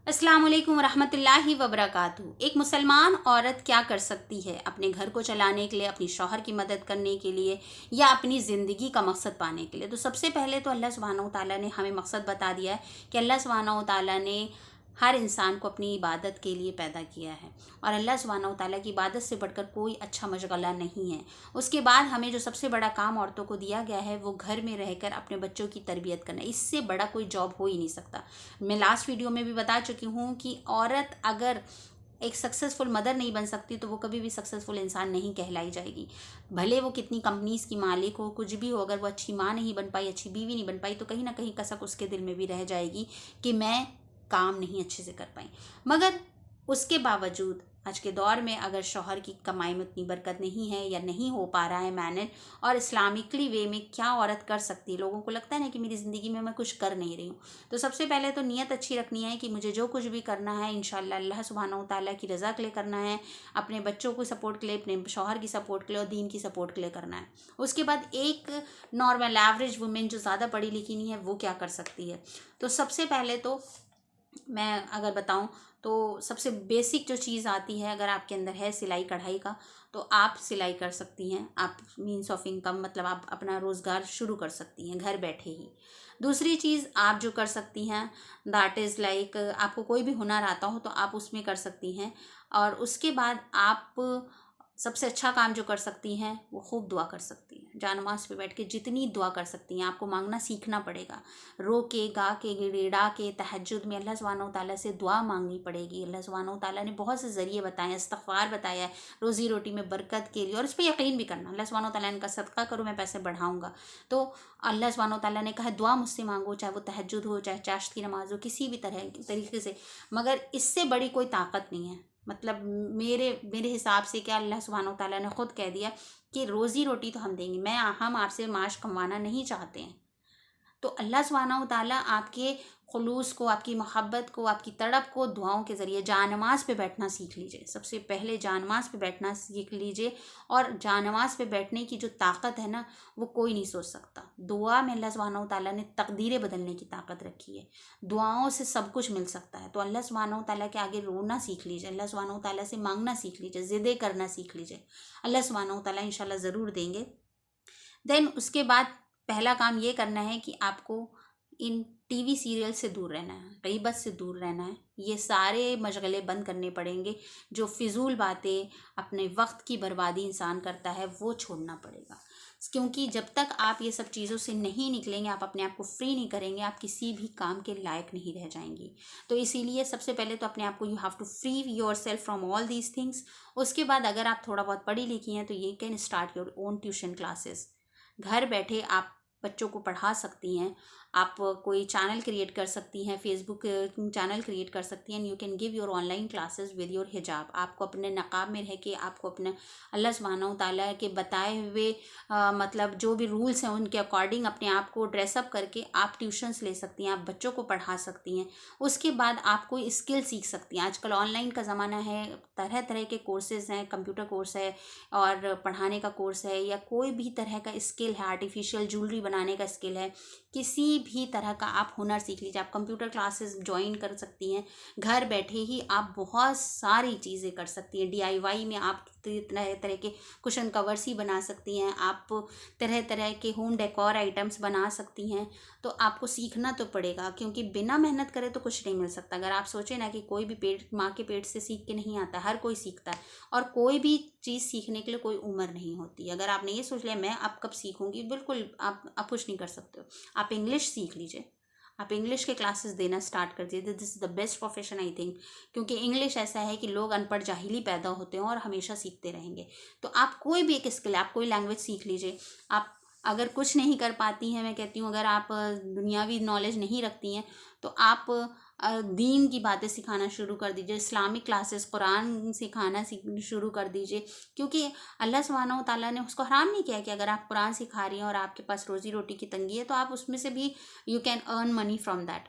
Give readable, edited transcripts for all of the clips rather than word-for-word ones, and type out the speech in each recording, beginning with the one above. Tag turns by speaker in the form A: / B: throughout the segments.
A: अस्सलाम वालेकुम रहमतुल्लाहि व बरकातहू। एक मुसलमान औरत क्या कर सकती है अपने घर को चलाने के लिए, अपनी शौहर की मदद करने के लिए या अपनी ज़िंदगी का मकसद पाने के लिए। तो सबसे पहले तो अल्लाह सुब्हानहू तआला ने हमें मकसद बता दिया है कि अल्लाह सुब्हानहू तआला ने हर इंसान को अपनी इबादत के लिए पैदा किया है और अल्लाह सुब्हानहू तआला की इबादत से बढ़कर कोई अच्छा मशगला नहीं है। उसके बाद हमें जो सबसे बड़ा काम औरतों को दिया गया है वो घर में रहकर अपने बच्चों की तरबियत करना। इससे बड़ा कोई जॉब हो ही नहीं सकता। मैं लास्ट वीडियो में भी बता चुकी हूँ कि औरत अगर एक सक्सेसफुल मदर नहीं बन सकती तो वो कभी भी सक्सेसफुल इंसान नहीं कहलाई जाएगी। भले वो कितनी कंपनीज की मालिक हो, कुछ भी हो, अगर वो अच्छी माँ नहीं बन पाई, अच्छी बीवी नहीं बन पाई तो कहीं ना कहीं कसक उसके दिल में भी रह जाएगी कि मैं काम नहीं अच्छे से कर पाई। मगर उसके बावजूद आज के दौर में अगर शौहर की कमाई में उतनी बरकत नहीं है या नहीं हो पा रहा है मैनेज, और इस्लामिकली वे में क्या औरत कर सकती है। लोगों को लगता है ना कि मेरी ज़िंदगी में मैं कुछ कर नहीं रही हूँ। तो सबसे पहले तो नीयत अच्छी रखनी है कि मुझे जो कुछ भी करना है इंशाल्लाह अल्लाह सुब्हानहू तआला की रज़ा के लिए करना है, अपने बच्चों को सपोर्ट के लिए, अपने शौहर की सपोर्ट के लिए और दीन की सपोर्ट के लिए करना है। उसके बाद एक नॉर्मल एवरेज वुमेन जो ज़्यादा पढ़ी लिखी नहीं है वो क्या कर सकती है। तो सबसे पहले तो मैं अगर बताऊं तो सबसे बेसिक जो चीज़ आती है, अगर आपके अंदर है सिलाई कढ़ाई का तो आप सिलाई कर सकती हैं। आप मीन्स ऑफ इनकम मतलब आप अपना रोज़गार शुरू कर सकती हैं घर बैठे ही। दूसरी चीज़ आप जो कर सकती हैं दैट इज़ लाइक, आपको कोई भी हुनर आता हो तो आप उसमें कर सकती हैं। और उसके बाद आप सबसे अच्छा काम जो कर सकती हैं वो खूब दुआ कर सकती हैं। जानमाज़ पे बैठ के जितनी दुआ कर सकती हैं, आपको मांगना सीखना पड़ेगा। रो के गा के गिड़गिड़ा के तहज्जुद में अल्लाह सुब्हानहू तआला से दुआ मांगनी पड़ेगी। अल्लाह सुब्हानहू तआला ने बहुत से ज़रिए बताए हैं, इस्तिग़फ़ार बताया है रोज़ी रोटी में बरकत के लिए, और इस पर यकीन भी करना। अल्लाह सुब्हानहू तआला ने कहा सदका करो मैं पैसे बढ़ाऊँगा। तो अल्लाह सुब्हानहू तआला ने कहा दुआ मुझसे मांगो, चाहे वो तहज्जुद हो, चाहे चाश्त की नमाज हो, किसी भी तरह तरीके से। मगर इससे बड़ी कोई ताकत नहीं है। मतलब मेरे मेरे हिसाब से क्या, अल्लाह सुब्हानहू तआला ने खुद कह दिया कि रोज़ी रोटी तो हम देंगे, हम आपसे माश कमाना नहीं चाहते हैं। तो अल्लाह सुब्हानहू तआला आपके खुलूस को, आपकी मोहब्बत को, आपकी तड़प को दुआओं के ज़रिए जानमाज़ पे बैठना सीख लीजिए। सबसे पहले जानमाज़ पे बैठना सीख लीजिए। और जानमाज़ पे बैठने की जो ताकत है ना वो कोई नहीं सोच सकता। दुआ में अल्लाह सुब्हानहू तआला ने तकदीरें बदलने की ताकत रखी है। दुआओं से सब कुछ मिल सकता है। तो अल्लाह सुब्हानहू तआला के आगे रोना सीख लीजिए, अल्लाह सुब्हानहू तआला से मांगना सीख लीजिए, ज़िद्दें करना सीख लीजिए। अल्लाह सुब्हानहू तआला इंशाल्लाह ज़रूर देंगे। देन उसके बाद पहला काम ये करना है कि आपको इन टीवी सीरियल से दूर रहना है, गीबत से दूर रहना है। ये सारे मशगले बंद करने पड़ेंगे। जो फिजूल बातें, अपने वक्त की बर्बादी इंसान करता है वो छोड़ना पड़ेगा। क्योंकि जब तक आप ये सब चीज़ों से नहीं निकलेंगे, आप अपने आप को फ्री नहीं करेंगे, आप किसी भी काम के लायक नहीं रह जाएंगी। तो इसीलिए सबसे पहले तो अपने आप को you have to free yourself from all these things. उसके बाद अगर आप थोड़ा बहुत पढ़ी लिखी हैं तो ये can start your own tuition classes. घर बैठे आप बच्चों को पढ़ा सकती हैं। आप कोई चैनल क्रिएट कर सकती हैं, फेसबुक चैनल क्रिएट कर सकती हैं। You can give your online classes with your हिजाब। आपको अपने नकाब में रह के आपको अपने अल्लाह सुब्हानहू तआला के बताए हुए मतलब जो भी रूल्स हैं उनके अकॉर्डिंग अपने आप को ड्रेसअप करके आप ट्यूशन्स ले सकती हैं, आप बच्चों को पढ़ा सकती हैं। उसके बाद आप कोई स्किल सीख सकती हैं। आजकल ऑनलाइन का ज़माना है, तरह तरह के कोर्सेज़ हैं, कंप्यूटर कोर्स है और पढ़ाने का कोर्स है, या कोई भी तरह का स्किल है, आर्टिफिशियल ज्वेलरी बनाने का स्किल है, किसी भी तरह का आप हुनर सीख लीजिए। आप कंप्यूटर क्लासेस ज्वाइन कर सकती हैं। घर बैठे ही आप बहुत सारी चीज़ें कर सकती हैं। डीआईवाई में आप तरह तरह के कुशन कवर्स ही बना सकती हैं। आप तरह तरह के होम डेकोर आइटम्स बना सकती हैं। तो आपको सीखना तो पड़ेगा, क्योंकि बिना मेहनत करे तो कुछ नहीं मिल सकता। अगर आप सोचें ना कि कोई भी पेट माँ के पेट से सीख के नहीं आता, हर कोई सीखता है। और कोई भी चीज़ सीखने के लिए कोई उम्र नहीं होती। अगर आपने ये सोच लिया मैं अब कब सीखूंगी, बिल्कुल आप कुछ नहीं कर सकते हो। आप इंग्लिश सीख लीजिए, आप इंग्लिश के क्लासेस देना स्टार्ट कर दीजिए। This is the best profession I think. क्योंकि इंग्लिश ऐसा है कि लोग अनपढ़ जाहिल ही पैदा होते हैं और हमेशा सीखते रहेंगे। तो आप कोई भी एक स्किल, आप कोई लैंग्वेज सीख लीजिए। आप अगर कुछ नहीं कर पाती हैं, मैं कहती हूँ अगर आप दुनियावी नॉलेज नहीं रखती हैं तो आप दीन की बातें सिखाना शुरू कर दीजिए। इस्लामिक क्लासेस, कुरान सिखाना शुरू कर दीजिए। क्योंकि अल्लाह सुब्हानहू तआला ने उसको हराम नहीं किया कि अगर आप कुरान सिखा रही हैं और आपके पास रोज़ी रोटी की तंगी है तो आप उसमें से भी you can earn money from that.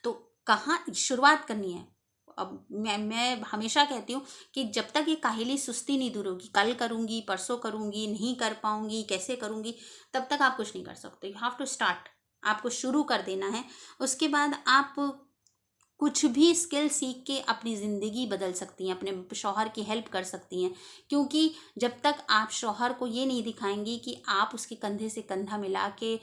A: तो कहाँ शुरुआत करनी है। अब मैं हमेशा कहती हूँ कि जब तक ये काहिली सुस्ती नहीं दूर होगी, कल करूँगी, परसों करूँगी, नहीं कर पाऊँगी, कैसे करूँगी, तब तक आप कुछ नहीं कर सकते। You have to start. आपको शुरू कर देना है। उसके बाद आप कुछ भी स्किल सीख के अपनी ज़िंदगी बदल सकती हैं, अपने शौहर की हेल्प कर सकती हैं। क्योंकि जब तक आप शौहर को ये नहीं दिखाएंगी कि आप उसके कंधे से कंधा मिला के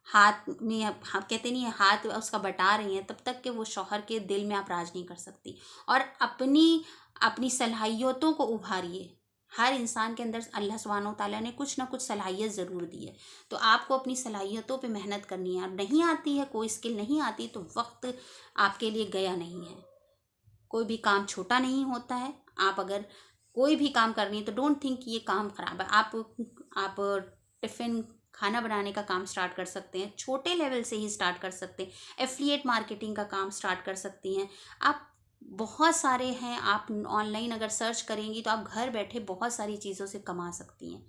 A: हाथ में, हाँ कहते नहीं है, हाथ उसका बटा रही हैं, तब तक के वो शौहर के दिल में आप राज नहीं कर सकती। और अपनी अपनी सलाहियतों को उभारिए। हर इंसान के अंदर अल्लाह सुब्हानहू तआला ने कुछ ना कुछ सलाहियत ज़रूर दी है, तो आपको अपनी सलाहियतों पे मेहनत करनी है। और नहीं आती है, कोई स्किल नहीं आती, तो वक्त आपके लिए गया नहीं है। कोई भी काम छोटा नहीं होता है। आप अगर कोई भी काम कर रही हैं तो डोंट थिंक कि ये काम खराब है। आप टिफ़िन खाना बनाने का काम स्टार्ट कर सकते हैं, छोटे लेवल से ही स्टार्ट कर सकते हैं। एफिलिएट मार्केटिंग का काम स्टार्ट कर सकती हैं आप। बहुत सारे हैं, आप ऑनलाइन अगर सर्च करेंगी तो आप घर बैठे बहुत सारी चीज़ों से कमा सकती हैं।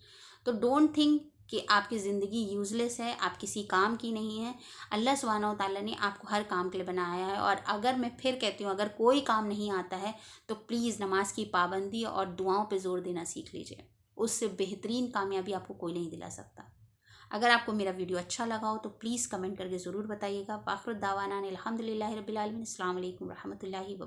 A: तो डोंट थिंक कि आपकी ज़िंदगी यूज़लेस है, आप किसी काम की नहीं है। अल्लाह सुब्हानहू तआला ने आपको हर काम के लिए बनाया है। और अगर मैं फिर कहती हूँ, अगर कोई काम नहीं आता है तो प्लीज़ नमाज की पाबंदी और दुआओं पे ज़ोर देना सीख लीजिए। उससे बेहतरीन कामयाबी आपको कोई नहीं दिला सकता। अगर आपको मेरा वीडियो अच्छा लगा हो तो प्लीज़ कमेंट करके ज़रूर बताइएगा। वाखिर दावाना अनिल हम्दुलिल्लाहि रब्बिल आलमीन। अस्सलाम वालेकुम रहमतुल्लाहि व बरकातहू।